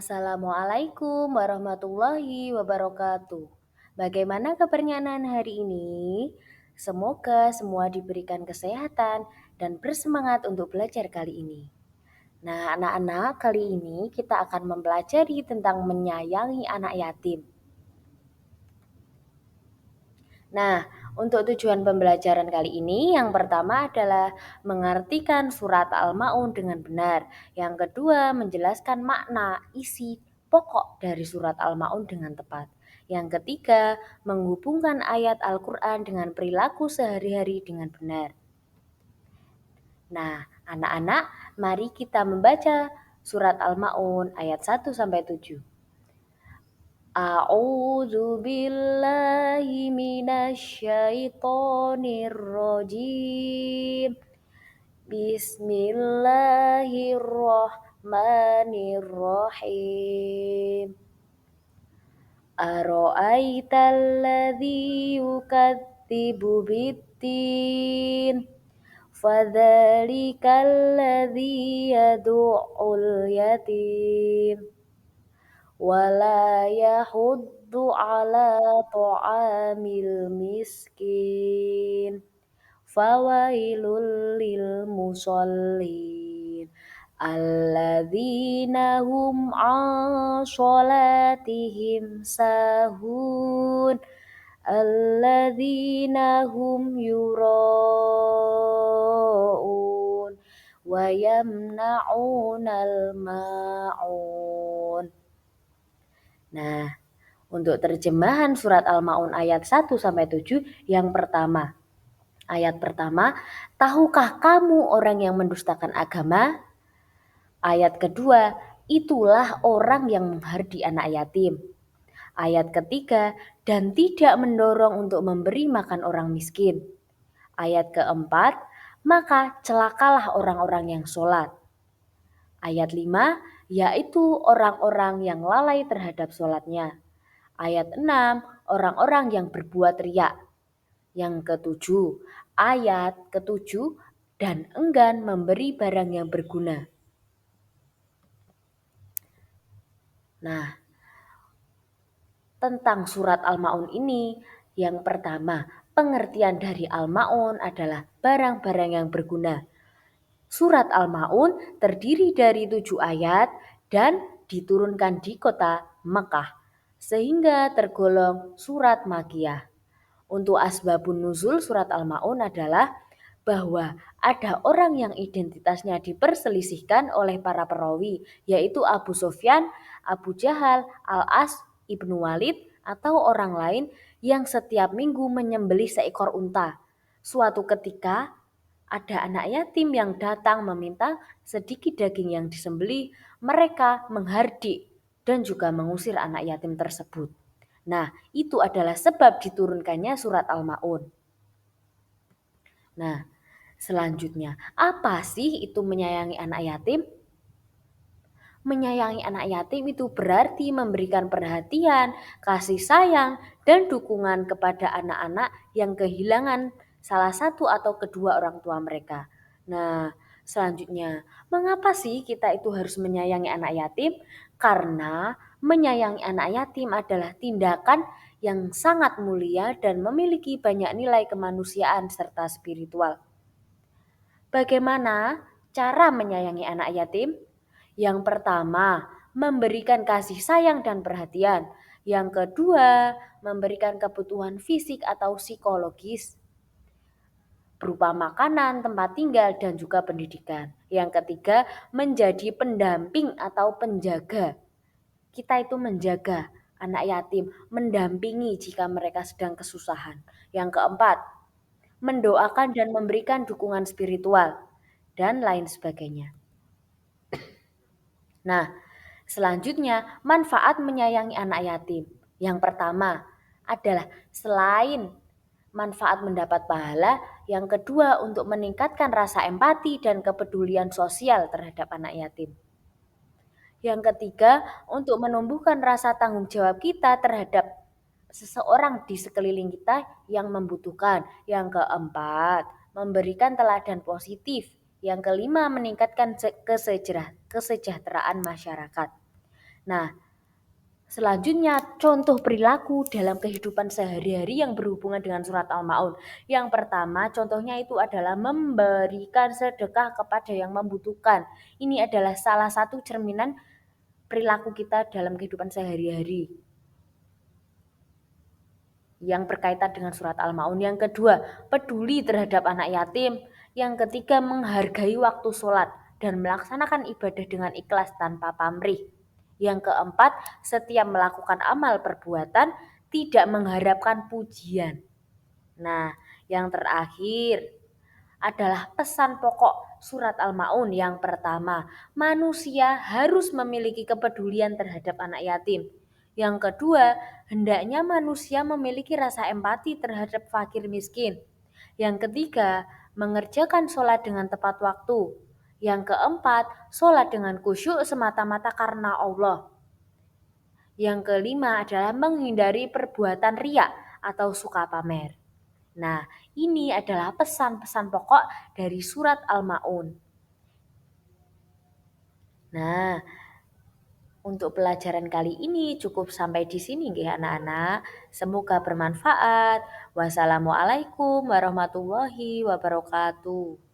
Assalamualaikum warahmatullahi wabarakatuh. Bagaimana kabarnya anak-anak hari ini? Semoga semua diberikan kesehatan dan bersemangat untuk belajar kali ini. Nah, anak-anak, kali ini kita akan mempelajari tentang menyayangi anak yatim. Nah, untuk tujuan pembelajaran kali ini, yang pertama adalah mengartikan surat Al-Ma'un dengan benar. Yang kedua, menjelaskan makna, isi, pokok dari surat Al-Ma'un dengan tepat. Yang ketiga, menghubungkan ayat Al-Quran dengan perilaku sehari-hari dengan benar. Nah, anak-anak, mari kita membaca surat Al-Ma'un ayat 1-7. A'udzu billahi minasyaitonir rajim. Bismillahirrahmanirrahim. Ara'aital ladzi yukadzibu biddin. Fadzalikal ladzi yad'ul yatim. Wala yahuddu ala ta'amil miskin. Fawailul lil musallin. Alladzina hum an sholatihim sahun. Alladzina hum yura'un. Wa yamna'unal ma'un. Nah, untuk terjemahan surat Al-Ma'un ayat 1-7 yang pertama. Ayat pertama, tahukah kamu orang yang mendustakan agama? Ayat kedua, itulah orang yang menghardi anak yatim. Ayat ketiga, dan tidak mendorong untuk memberi makan orang miskin. Ayat keempat, maka celakalah orang-orang yang sholat. Ayat 5, yaitu orang-orang yang lalai terhadap sholatnya. Ayat 6, orang-orang yang berbuat riya. Yang ketujuh, ayat ketujuh, dan enggan memberi barang yang berguna. Nah, tentang surat Al-Ma'un ini, yang pertama, pengertian dari Al-Ma'un adalah barang-barang yang berguna. Surat Al-Ma'un terdiri dari 7 ayat dan diturunkan di kota Mekah, sehingga tergolong surat Makkiyah. Untuk asbabun nuzul surat Al-Ma'un adalah bahwa ada orang yang identitasnya diperselisihkan oleh para perawi, yaitu Abu Sufyan, Abu Jahal, Al-As, Ibnu Walid, atau orang lain yang setiap minggu menyembelih seekor unta. Suatu ketika, ada anak yatim yang datang meminta sedikit daging yang disembelih, mereka menghardik dan juga mengusir anak yatim tersebut. Nah, itu adalah sebab diturunkannya surat Al-Ma'un. Nah, selanjutnya, apa sih itu menyayangi anak yatim? Menyayangi anak yatim itu berarti memberikan perhatian, kasih sayang, dan dukungan kepada anak-anak yang kehilangan salah satu atau kedua orang tua mereka. Nah, selanjutnya, mengapa sih kita itu harus menyayangi anak yatim? Karena menyayangi anak yatim adalah tindakan yang sangat mulia dan memiliki banyak nilai kemanusiaan serta spiritual. Bagaimana cara menyayangi anak yatim? Yang pertama, memberikan kasih sayang dan perhatian. Yang kedua, memberikan kebutuhan fisik atau psikologis berupa makanan, tempat tinggal, dan juga pendidikan. Yang ketiga, menjadi pendamping atau penjaga. Kita itu menjaga anak yatim, mendampingi jika mereka sedang kesusahan. Yang keempat, mendoakan dan memberikan dukungan spiritual, dan lain sebagainya. Nah, selanjutnya manfaat menyayangi anak yatim. Yang pertama adalah selain manfaat mendapat pahala, yang kedua untuk meningkatkan rasa empati dan kepedulian sosial terhadap anak yatim. Yang ketiga untuk menumbuhkan rasa tanggung jawab kita terhadap seseorang di sekeliling kita yang membutuhkan. Yang keempat, memberikan teladan positif. Yang kelima, meningkatkan kesejahteraan masyarakat. Nah, selanjutnya, contoh perilaku dalam kehidupan sehari-hari yang berhubungan dengan surat Al-Maun. Yang pertama, contohnya itu adalah memberikan sedekah kepada yang membutuhkan. Ini adalah salah satu cerminan perilaku kita dalam kehidupan sehari-hari yang berkaitan dengan surat Al-Maun. Yang kedua, peduli terhadap anak yatim. Yang ketiga, menghargai waktu sholat dan melaksanakan ibadah dengan ikhlas tanpa pamrih. Yang keempat, setiap melakukan amal perbuatan tidak mengharapkan pujian. Nah, yang terakhir adalah pesan pokok surat Al-Maun. Yang pertama, manusia harus memiliki kepedulian terhadap anak yatim. Yang kedua, hendaknya manusia memiliki rasa empati terhadap fakir miskin. Yang ketiga, mengerjakan sholat dengan tepat waktu. Yang keempat, sholat dengan khusyuk semata-mata karena Allah. Yang kelima adalah menghindari perbuatan riya atau suka pamer. Nah, ini adalah pesan-pesan pokok dari surat Al-Maun. Nah, untuk pelajaran kali ini cukup sampai di sini nggih anak-anak. Semoga bermanfaat. Wassalamualaikum warahmatullahi wabarakatuh.